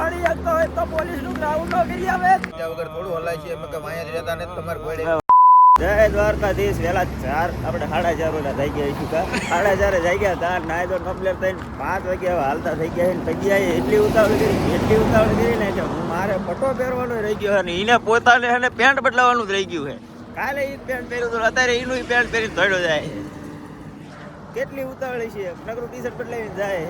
થોડી એક તો પોલીસ નું ગ્રાઉન્ડ નો કરી આવે વગર થોડું હલાય છે એમ કે વાયા જ રહેતા ને તમારે કોઈ જય દ્વારકાધીશ વેલા 4 આપણે 4:30 વાગ્યા થઈ ગયા છું કા 4:30 થઈ ગયા તાર નાય તો કમ્પ્લીટ થઈને 5 વાગે હાલતા થઈ ગયા ને જગ્યાએ એટલી ઉતાવળ કરી ને કે મારે પટો પહેરવાનો રહી ગયો અને એને પોતાને અને પેન્ટ બદલાવાનું જ રહી ગયું છે કાલે ઈ પેન્ટ પહેર્યું તો અત્યારે એનું પેન્ટ પહેરીને દોડ્યો જાય કેટલી ઉતાવળી છે નકરું ટી-શર્ટ બદલાવીને જાય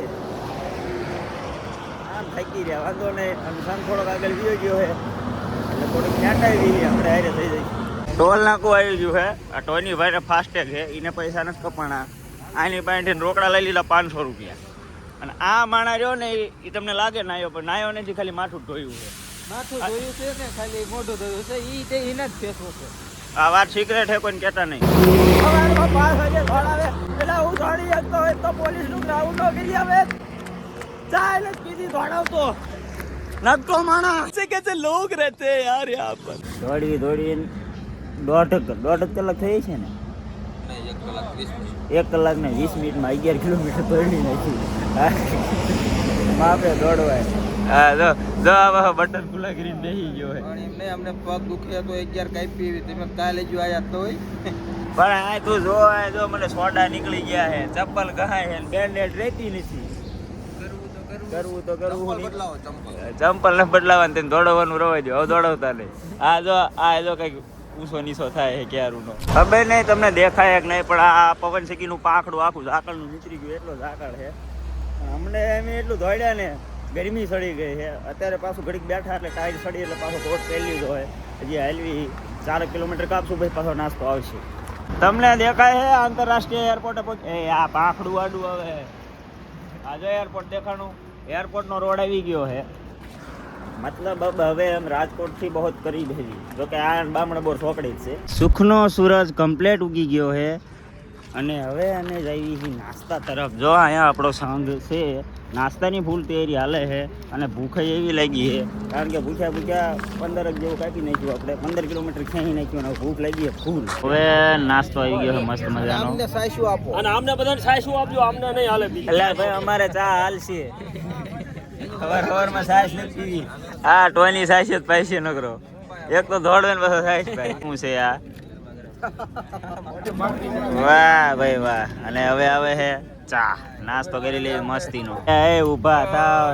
આમ થાકી રહ્યા વાંધો નહીં અને સંગ થોડોક આગળ વિયો ગયો છે એટલે થોડીક ખેંચાવી આપણે હારે થઈ જાય ટોલ નાકું આવી ગયું છે આ ટોની ભાઈને ફાસ્ટેગ છે એને પૈસા નથી કપાણા આની પાસેથી રોકડા લઈ લીધા 500 રૂપિયા અને આ માણા રહ્યો ને એ તમને લાગે નાયો પણ નાયો નથી ખાલી માથું ધોયું છે માથું ધોયું છે ને ખાલી મોઢું ધોયું છે ઈ તે એને જ ફેસવો છે આ વાત સિક્રેટ છે કોઈને કહેતા નહીં સવારમાં 5 વાગે દોડાવે એટલે હું દોડી શકતો હોય તો પોલીસ નું ગ્રાઉન્ડ નો કરી આવે ચાય ને પીધી દોડાવતો નકતો માણા ऐसे कैसे लोग रहते हैं यार यहाँ पर દોડી દોઢ કલાક થઈ છે ને 1 કલાક ને 20 મિનિટમાં 11 કિલોમીટર દોડી નાખી માપે દોડવાય હા જો આ બટન ખુલ્લા કરીને બેસી ગયો હે એમને અમને પગ દુખે તો 11 કાપી તમે કાલે જો આયા તો હોય પણ આ તું જો મને સોડા નીકળી ગયા હે ચપ્પલ ગહાય હે બેન્ડેડ રહેતી નથી કરવું ચંપલ ને બદલાવાનું તેને દોડવાનું રવાય દો હવે દોડવતા નહીં આ જો કઈક ઊંચો નીચો થાય છે ક્યારુંનો ખબર નહીં તમને દેખાય કે નહીં પણ આ પવન શેકીનું પાંખડું આખું ઝાકળનું નીકળી ગયું એટલો ઝાકળ છે અમને એમ એટલું દોડ્યા ને ગરમી સડી ગઈ છે અત્યારે પાછું ઘડીક બેઠા એટલે ટાઈટ સડી એટલે પાછો કોટ પહેરી લીધો હોય હજી હાલવી 4 કિલોમીટર કાપશું ભાઈ પાછો નાસ્તો આવશે તમને દેખાય છે આંતરરાષ્ટ્રીય એરપોર્ટે પહોંચે આ પાંખડું આડું હવે આજે એરપોર્ટ દેખાણું એરપોર્ટનો રોડ આવી ગયો છે મતલબ હવે એમ રાજકોટથી બહુ કરીબ છે જોકે આ બામણા બોર ચોકડી જ છે સુખનો સૂરજ કમ્પ્લીટ ઉગી ગયો છે અને હવે અમે જઈએ છીએ નાસ્તા તરફ જો અહીંયા આપણો સંઘ છે નાસ્તાની ફૂલ તૈયારી હાલે છે અને ભૂખે એવી લાગી છે કારણ કે ભૂખ્યા 15 જેવું કાપી નાખ્યું આપણે 15 કિલોમીટર ખેંચી નાખ્યું અને ભૂખ લાગી છે ફૂલ હવે નાસ્તો આવી ગયો છે મસ્ત મજાનો અમને સાયસુ આપો અને અમને બધાને સાયસુ આપજો અમને નહીં હાલે એટલે ભાઈ અમારે ચા હાલશે સવારમાં સાયસ નથી પીવી આ ટોની સાયસ જ પૈસે નકરો એક તો દોડવે ને પાછો સાયસ ભાઈ શું છે આ વાહ ભાઈ વાહ અને હવે આવે છે ચા નાસ્તો કરી લેવી મસ્તીનો એ ઊભા થાવ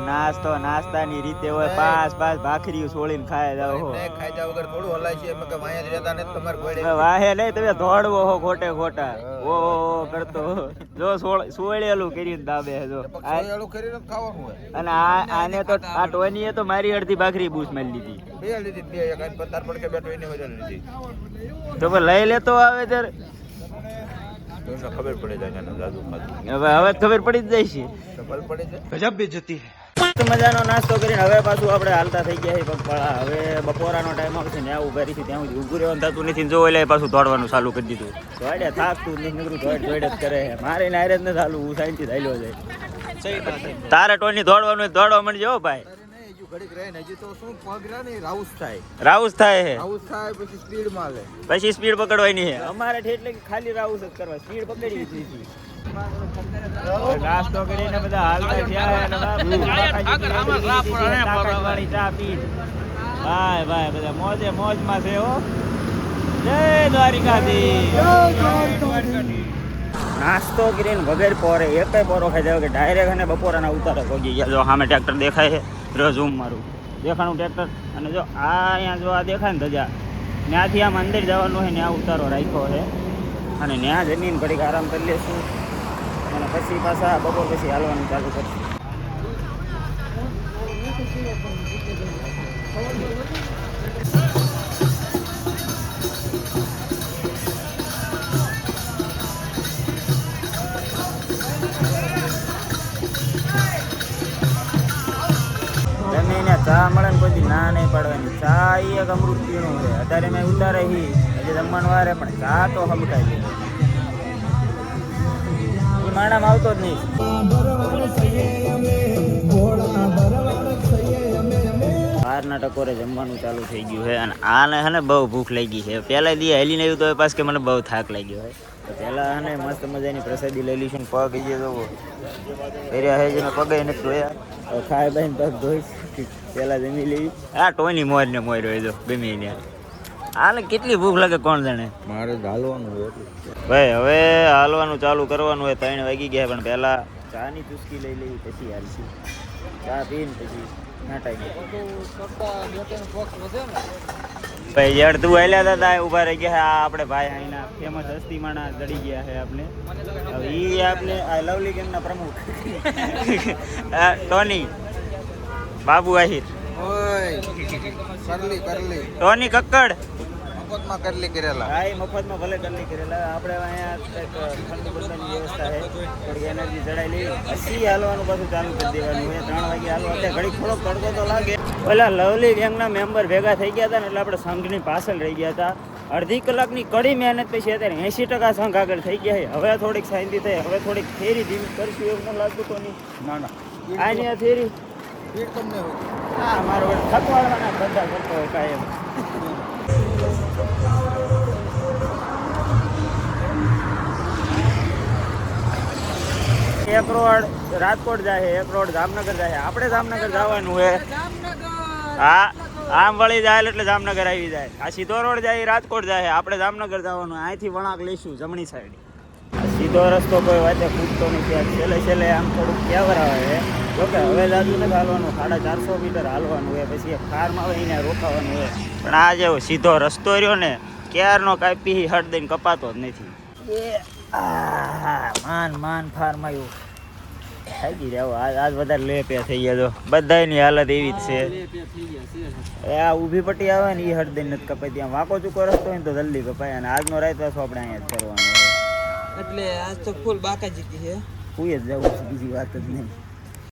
નાસ્તાની રીતે હોય 5 ભાખરીઓ છોડીને ખાઈ જાવ હો ખાઈ જાવ વગર થોડું હલાય છે એમ કે વાયા જ રહેતા ને તમારે કોઈ વાહે નહીં તમે દોડવો હો ખોટા ઓ કરતો જો સોળેલું કરીને દાબે જો સોળેલું કરીને ખાવાનું હોય અને આને તો આ ટોનીએ તો મારી અડધી ભાખરી બૂસ મારી લીધી બે એક પત્તાર પડ કે બેઠો એને હોય લીધી તો લઈ લેતો આવે ત્યારે ખબર પડી જાય હવે ખબર પડી જ જાય છે ખબર પડી જાય ગજબ બેજતી હે મજાનો નાસ્તો કરીને હવે પાછું આપણે હાલતા થઈ ગયા છે પગપાળા હવે બપોરાનો ટાઈમ આવશે ને આવું ઉભા રહી ત્યાં સુધી ઊભું રહેવાનું થતું નથી જો એટલે પાછું દોડવાનું ચાલુ કરી દીધું દોડ્યા થાકતું નથી નકરું દોડ જ કરે મારે નાયર જ નથી ચાલુ હું સાઈનથી ચાલ્યો જાય તારે ટોની દોડવાનું દોડવા માંડજો ભાઈ ઘડીક રહે ને હજી તો શું પગરા ને રાઉસ થાય પછી સ્પીડ માં લે પછી સ્પીડ પકડવાની છે અમારે એટલે કે ખાલી રાઉસ જ કરવા સ્પીડ પકડી દીધી નાસ્તો કરીને બધા હાલતા થયા ચા પી ભાઈ બધા મોજમાં છે હો જય દ્વારિકાધીશ નાસ્તો કરીને વગર પોરે એક પોરો ખાઈ જાય કે ડાયરેક્ટ અને બપોરાના ઉતારે પગી ગયા જો સામે ટ્રેક્ટર દેખાય છે ઝૂમ મારું દેખાણું ટ્રેક્ટર અને જો આ અહીંયા જો આ દેખાય ને ધજા ત્યાંથી આમ અંદર જવાનું હોય ત્યાં ઉતારો રાખ્યો છે અને ત્યાં જમીન ઘડીક આરામ કરી લેશું અને પછી પાછા બપોર પછી હાલવાનું ચાલુ કરશું ચા મળે ને કોઈ ના નહીં પાડવાની ચા એ એક અમૃત પીણું છે અત્યારે મેં ઉતારે હજી જમવાનું વારે પણ ચા તો હમકાય છે એ માણામાં આવતો જ નહીં બહારના ટકોરે જમવાનું ચાલુ થઈ ગયું છે અને આને હે ને બહુ ભૂખ લાગી છે પહેલા દી હેલીને આવ્યું તો પાસ કે મને બહુ થાક લાગ્યો હોય તો પહેલાં હે ને મસ્ત મજાની પ્રસાદી લઈ લઈશું પગ જઈએ તો એરિયા હે જેને પગે નથી ધોયા ખાય બાઈને પગ ધોઈશ પેલા જમી લેવી. આ ટોની મોર ને મોર હોય જો ગમે ને હાલ કેટલી ભૂખ લાગે કોણ જાણે. મારે હાલવાનું હોય ભાઈ હવે હાલવાનું ચાલુ કરવાનું હોય 3 વાગી ગયા પણ પહેલા ચા ની ચુસ્કી લઈ લેવી પછી હાલશું. ચા પીને પછી નાટાઈ ભાઈ યાર તું હાલ્યા દાદા ઉભા રહી ગયા. આ આપણે ભાઈ અહીંના ફેમસ હસ્તી માણા દડી ગયા છે આપણે. હવે ઈ આપણે આ લવલી ગેમના પ્રમુખ ટોની બાબુ આહિર કરલી ટોની કક્કડ મફતમાં કરલી કરેલા. હા એ મફતમાં ભલે કરલી કરેલા. આપણે અહીંયા કંઈક ઠંડુ બધાની વ્યવસ્થા છે. થોડીક એનર્જી ચડાઈ લઈ પછી હાલવાનું પાછું ચાલુ કરી દેવાનું. 3 વાગે હાલવા અત્યારે ઘડીક થોડોક તડકો તો લાગે. ઓલા લવલી ગેંગના મેમ્બર ભેગા થઈ ગયા હતા ને એટલે આપણે સંઘની પાછળ રહી ગયા હતા. અડધી કલાકની કડી મહેનત પછી અત્યારે 80% સંઘ આગળ થઈ ગયા છે. હવે થોડીક શાંતિ થઈ. હવે થોડીક ફેરી ધીમી કરશું એવું ન લાગતું તો નહીં. ના ના આની આ ફેરી તમને હા મારો થકવાડવાના ધંધા કરતો હોય કાયમ. એક રોડ રાજકોટ જાય, એક રોડ જામનગર જાય. આપણે જામનગર જવાનું હોય. હા આમ વળી જાય એટલે જામનગર આવી જાય. આ સીધો રોડ જાય રાજકોટ જાય. આપણે જામનગર જવાનું. અહીંથી વળાંક લઈશું જમણી સાઈડ. સીધો રસ્તો કોઈ વાતે ખૂટતો નથી. છેલ્લે છેલ્લે આમ થોડુંક કેવર આવે. જોકે હવે જાજુ નથી હાલવાનું. 450 મીટર હાલવાનું હોય. પછી એક કારમાં આવે એને રોકાવાનું હોય. પણ આ જેવો સીધો રસ્તો રહ્યો ને ક્યારનો કાપી હટ દઈને કપાતો જ નથી. માન ફાર્મ આવ્યું થાકી જાવ. આજ વધારે લે પે થઈ ગયા. તો બધાની હાલત એવી જ છે. આ ઊભી પટ્ટી આવે ને એ હટ દઈને નથી કપાય. ત્યાં વાંકો ચૂકો રસ્તો હોય ને તો જલ્દી કપાય. અને આજનો રાત પાછો આપણે અહીંયા જ કરવાનો. એટલે આજ તો ફૂલ બાકા જીતી છે. કોઈ જ જવું છે બીજી વાત જ નહીં.